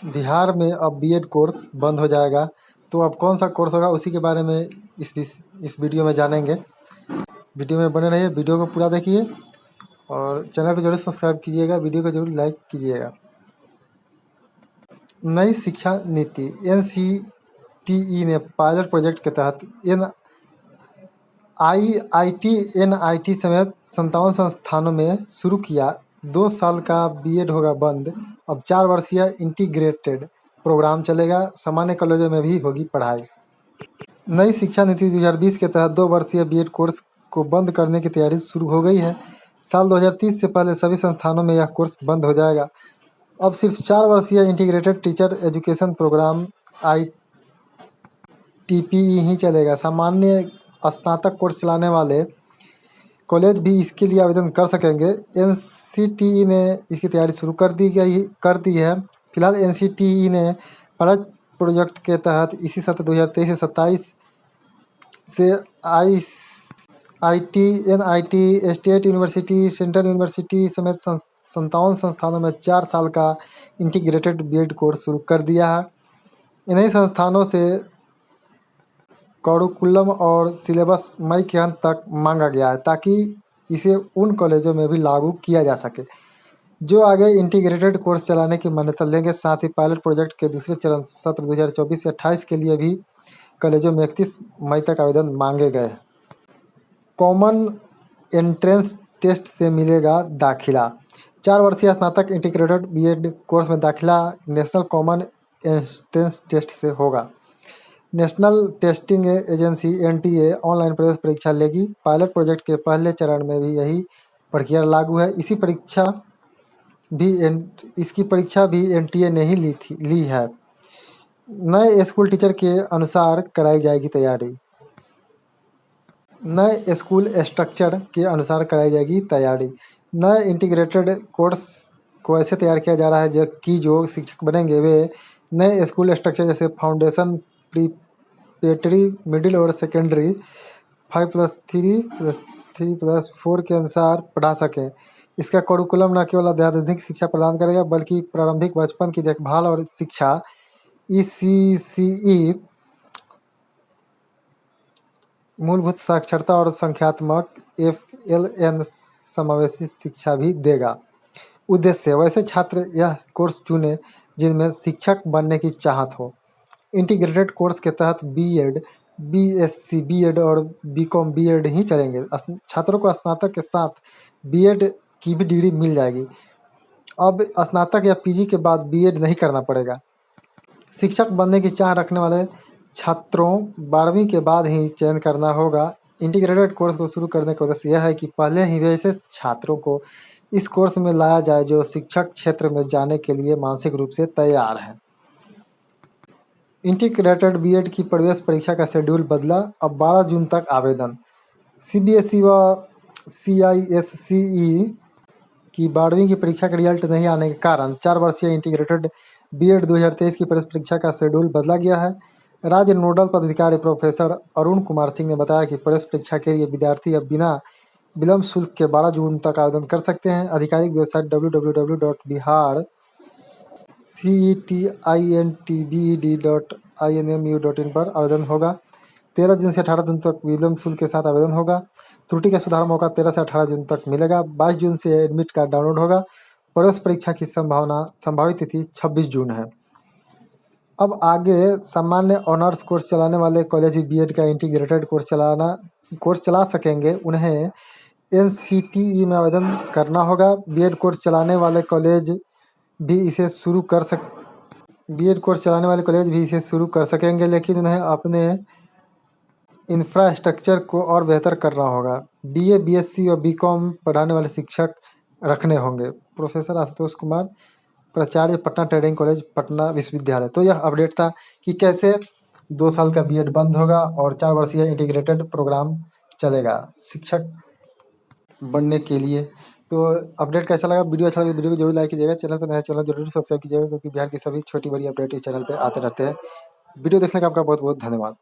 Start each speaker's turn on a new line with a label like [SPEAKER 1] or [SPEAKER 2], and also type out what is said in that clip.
[SPEAKER 1] बिहार में अब BEd course बंद हो जाएगा। तो अब कौन सा कोर्स होगा उसी के बारे में इस वीडियो में जानेंगे। वीडियो में बने रहिए, वीडियो को पूरा देखिए और चैनल को जरूर सब्सक्राइब कीजिएगा, वीडियो को जरूर लाइक कीजिएगा। नई शिक्षा नीति एनसीटीई ने पायलट प्रोजेक्ट के तहत आईआईटी एनआईटी समेत 57 संस्थानों में शुरू किया। 2 साल का बीएड होगा बंद। अब 4 वर्षीय इंटीग्रेटेड प्रोग्राम चलेगा। सामान्य कॉलेजों में भी होगी पढ़ाई। नई शिक्षा नीति 2020 के तहत 2 वर्षीय बीएड कोर्स को बंद करने की तैयारी शुरू हो गई है। साल 2030 से पहले सभी संस्थानों में यह कोर्स बंद हो जाएगा। अब सिर्फ 4 वर्षीय integrated teacher education program ITPE ही चलेगा। सामान्य स्नातक कोर्स चलाने वाले कॉलेज भी इसके लिए आवेदन कर सकेंगे। एनसीटीई ने इसकी तैयारी शुरू कर दी है। फिलहाल एनसीटीई ने पायलट प्रोजेक्ट के तहत इसी सत्र 2023 से 27 से IT NIT state university central university समेत 57 संस्थानों में 4 साल का इंटीग्रेटेड बीएड कोर्स शुरू कर दिया है। इन्हीं संस्थानों से करिकुलम और सिलेबस मई के अंत तक मांगा गया है ताकि इसे उन कॉलेजों में भी लागू किया जा सके जो आगे इंटीग्रेटेड कोर्स चलाने की मान्यता लेंगे। साथ ही पायलट प्रोजेक्ट के दूसरे चरण सत्र 2024 से 28 के लिए भी कॉलेजों में 31 मई तक आवेदन मांगे गए। कॉमन एंट्रेंस टेस्ट से मिलेगा दाखिला। 4 वर्षीय स्नातक इंटीग्रेटेड बीएड कोर्स में दाखिला नेशनल कॉमन एंट्रेंस टेस्ट से होगा। National testing agency NTA online प्रवेश परीक्षा लेगी। पायलट प्रोजेक्ट के पहले चरण में भी यही प्रक्रिया लागू है। इसकी परीक्षा भी एनटीए ने ही ली है। नए स्कूल टीचर के अनुसार कराई जाएगी तैयारी। नए स्कूल स्ट्रक्चर के अनुसार कराई जाएगी तैयारी। नए इंटीग्रेटेड कोर्स को ऐसे तैयार किया जा रहा है जो शिक्षक बनेंगे वे नए स्कूल स्ट्रक्चर जैसे फाउंडेशन, प्रीपेटरी, मिडिल और सेकेंडरी 5+3+3+4 के अनुसार पढ़ा सकें। इसका करिकुलम न केवल अत्याधुनिक शिक्षा प्रदान करेगा बल्कि प्रारंभिक बचपन की देखभाल और शिक्षा ECCE, मूलभूत साक्षरता और संख्यात्मक FLN समावेशी शिक्षा भी देगा। उद्देश्य वैसे छात्र यह कोर्स चुने जिनमें शिक्षक बनने की चाहत हो। इंटीग्रेटेड कोर्स के तहत बीएड, बीएससी बीएड और बीकॉम बीएड ही चलेंगे। छात्रों को स्नातक के साथ बीएड की भी डिग्री मिल जाएगी। अब स्नातक या पीजी के बाद बीएड नहीं करना पड़ेगा। शिक्षक बनने की चाह रखने वाले छात्रों 12वीं के बाद ही चयन करना होगा। इंटीग्रेटेड कोर्स को शुरू करने का उद्देश्य यह है कि पहले ही वैसे छात्रों को इस कोर्स में लाया जाए जो शिक्षक क्षेत्र में जाने के लिए मानसिक रूप से तैयार हैं। इंटीग्रेटेड बीएड की प्रवेश परीक्षा का शेड्यूल बदला। अब 12 जून तक आवेदन। सीबीएसई व CISCE की 12वीं की परीक्षा का रिजल्ट नहीं आने के कारण 4 वर्षीय इंटीग्रेटेड बीएड 2023 की प्रवेश परीक्षा का शेड्यूल बदला गया है। राज्य नोडल पदाधिकारी प्रोफेसर अरुण कुमार सिंह ने बताया कि प्रवेश परीक्षा के लिए विद्यार्थी अब बिना विलम्ब शुल्क के 12 जून तक आवेदन कर सकते हैं। आधिकारिक वेबसाइट www.biharcetintbed.inmu.in पर आवेदन होगा। 13 जून से 18 जून तक विलम्ब शुल्क के साथ आवेदन होगा। त्रुटि का सुधार मौका 13 से 18 जून तक मिलेगा। 22 जून से एडमिट कार्ड डाउनलोड होगा। प्रवेश परीक्षा की संभावित तिथि 26 जून है। अब आगे सामान्य ऑनर्स कोर्स चलाने वाले कॉलेज बीएड का इंटीग्रेटेड कोर्स चला सकेंगे। उन्हें एनसीटीई में आवेदन करना होगा। बीएड कोर्स चलाने वाले कॉलेज भी इसे शुरू कर सकेंगे, लेकिन उन्हें अपने इंफ्रास्ट्रक्चर को और बेहतर करना होगा। बीए, बीएससी और बीकॉम पढ़ाने वाले शिक्षक रखने होंगे। प्रोफेसर आशुतोष कुमार, प्राचार्य, पटना ट्रेनिंग कॉलेज, पटना विश्वविद्यालय। तो यह अपडेट था कि कैसे 2 साल का बीएड बंद होगा और 4 वर्षीय इंटीग्रेटेड प्रोग्राम चलेगा शिक्षक बनने के लिए। तो अपडेट कैसा लगा? वीडियो अच्छा लगा वीडियो को जरूर लाइक कीजिएगा। चैनल पर नया चैनल जरूर सब्सक्राइब कीजिएगा क्योंकि बिहार की सभी छोटी बड़ी अपडेट इस चैनल पर आते रहते हैं। वीडियो देखने का आपका बहुत बहुत धन्यवाद।